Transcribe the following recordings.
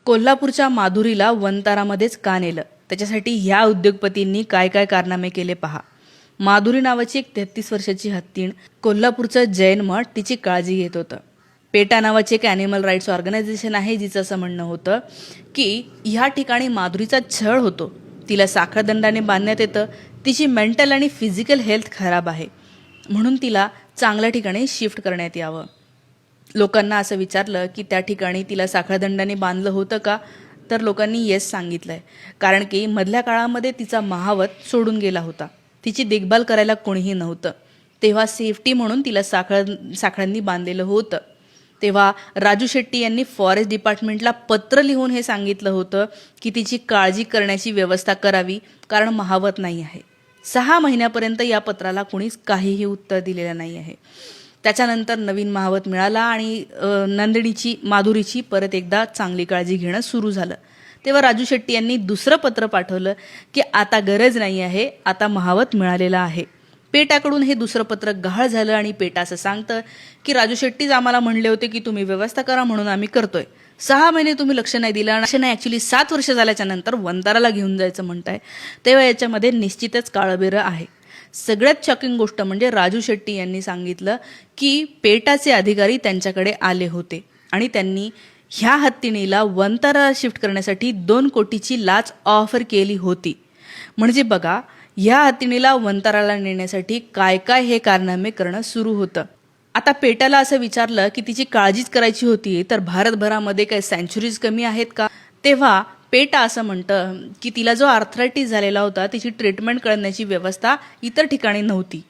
कोल्हापूरच्या माधुरीला वनतारामध्येच का नेलं? त्याच्यासाठी ह्या उद्योगपतींनी काय काय कारनामे केले पहा. माधुरी नावाची एक 33 वर्षाची हत्तीण कोल्हापूरचं जैन मठ तिची काळजी घेत होतं. पेटा नावाचे एक ॲनिमल राईट्स ऑर्गनायझेशन आहे, जिचं असं म्हणणं होतं की ह्या ठिकाणी माधुरीचा छळ होतो, तिला साखळदंडाने बांधण्यात येतं, तिची मेंटल आणि फिजिकल हेल्थ खराब आहे, म्हणून तिला चांगल्या ठिकाणी शिफ्ट करण्यात यावं. लोकांना असं विचारलं की त्या ठिकाणी तिला साखळदंडाने बांधलं होतं का, तर लोकांनी येस सांगितलंय. कारण की मधल्या काळामध्ये तिचा महावत सोडून गेला होता, तिची देखभाल करायला कोणीही नव्हतं. तेव्हा सेफ्टी म्हणून तिला साखळांनी बांधलेलं होतं. तेव्हा राजू शेट्टी यांनी फॉरेस्ट डिपार्टमेंटला पत्र लिहून हे सांगितलं होतं की तिची काळजी करण्याची व्यवस्था करावी, कारण महावत नाही आहे. 6 महिन्यापर्यंत या पत्राला कोणीच काहीही उत्तर दिलेलं नाही आहे. त्याच्यानंतर नवीन महावत मिळाला आणि नंदिनीची माधुरीची परत एकदा चांगली काळजी घेणं सुरू झालं. तेव्हा राजू शेट्टी यांनी दुसरं पत्र पाठवलं की आता गरज नाही आहे, आता महावत मिळालेला आहे. पेटाकडून हे दुसरं पत्र गहाळ झालं आणि पेटा असं सांगतं की राजू शेट्टीच आम्हाला म्हणले होते की तुम्ही व्यवस्था करा, म्हणून आम्ही करतोय. 6 महिने तुम्ही लक्ष नाही दिलं, लक्ष नाही, ॲक्च्युली 7 वर्ष झाल्याच्या नंतर वनताराला घेऊन जायचं म्हणताय. तेव्हा याच्यामध्ये निश्चितच काळबेरं आहे. सगळ्यात शॉकिंग गोष्ट म्हणजे राजू शेट्टी यांनी सांगितलं की पेटाचे अधिकारी त्यांच्याकडे आले होते आणि त्यांनी ह्या हत्तीणीला वनतारा शिफ्ट करण्यासाठी 2 कोटीची लाच ऑफर केली होती. म्हणजे बघा, ह्या हत्तीणीला वनताराला नेण्यासाठी काय काय हे कारनामे करणं सुरू होतं. आता पेटाला असं विचारलं की तिची काळजीच करायची होती, तर भारतभरामध्ये काही सँच्युरीज कमी आहेत का? तेव्हा पेटा असं म्हणतं की तिला जो आर्थरायटिस झालेला होता, तिची ट्रीटमेंट करण्याची व्यवस्था इतर ठिकाणी नव्हती,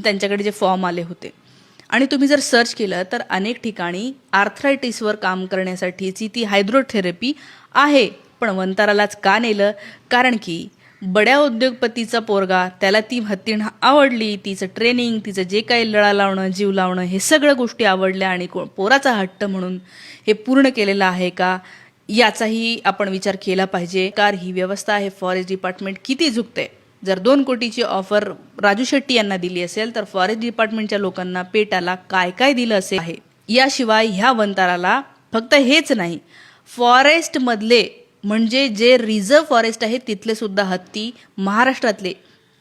त्यांच्याकडे जे फॉर्म आले होते. आणि तुम्ही जर सर्च केलं तर अनेक ठिकाणी आर्थरायटिसवर काम करण्यासाठीची ती हायड्रोथेरपी आहे, पण वनतारालाच का नेलं? कारण की बड्या उद्योगपतीचा पोरगा, त्याला ती हत्तीण आवडली, तिचं ट्रेनिंग, तिचं जे काही लळा लावणं, जीव लावणं, हे सगळ्या गोष्टी आवडल्या आणि पोराचा हट्ट म्हणून हे पूर्ण केलेलं आहे का, याचाही आपण विचार केला पाहिजे. ही व्यवस्था आहे, फॉरेस्ट डिपार्टमेंट किती झुकते. जर 2 कोटीची ऑफर राजू शेट्टी यांना दिली असेल, तर फॉरेस्ट डिपार्टमेंटच्या लोकांना, पेटाला काय काय दिलं असेल आहे. याशिवाय ह्या वनताराला फक्त हेच नाही, फॉरेस्टमधले म्हणजे जे रिझर्व्ह फॉरेस्ट आहे तिथले सुद्धा हत्ती महाराष्ट्रातले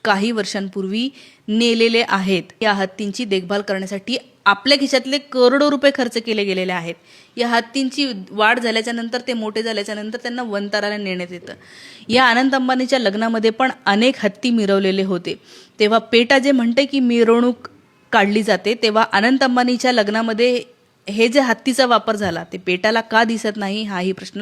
काही वर्षांपूर्वी नेलेले आहेत. या हत्तींची देखभाल करण्यासाठी आपल्या खिशातले करोडो रुपये खर्च केले गेलेले आहेत. या हत्तींची वाढ झाल्याच्या नंतर, ते मोठे झाल्याच्या नंतर त्यांना वनताराला नेण्यात येतं. या अनंत अंबानीच्या लग्नामध्ये पण अनेक हत्ती मिरवलेले होते. तेव्हा पेटा जे म्हणते की मिरवणूक काढली जाते, तेव्हा अनंत अंबानीच्या लग्नामध्ये हे जे हत्तीचा वापर झाला ते पेटाला का दिसत नाही, हाही प्रश्न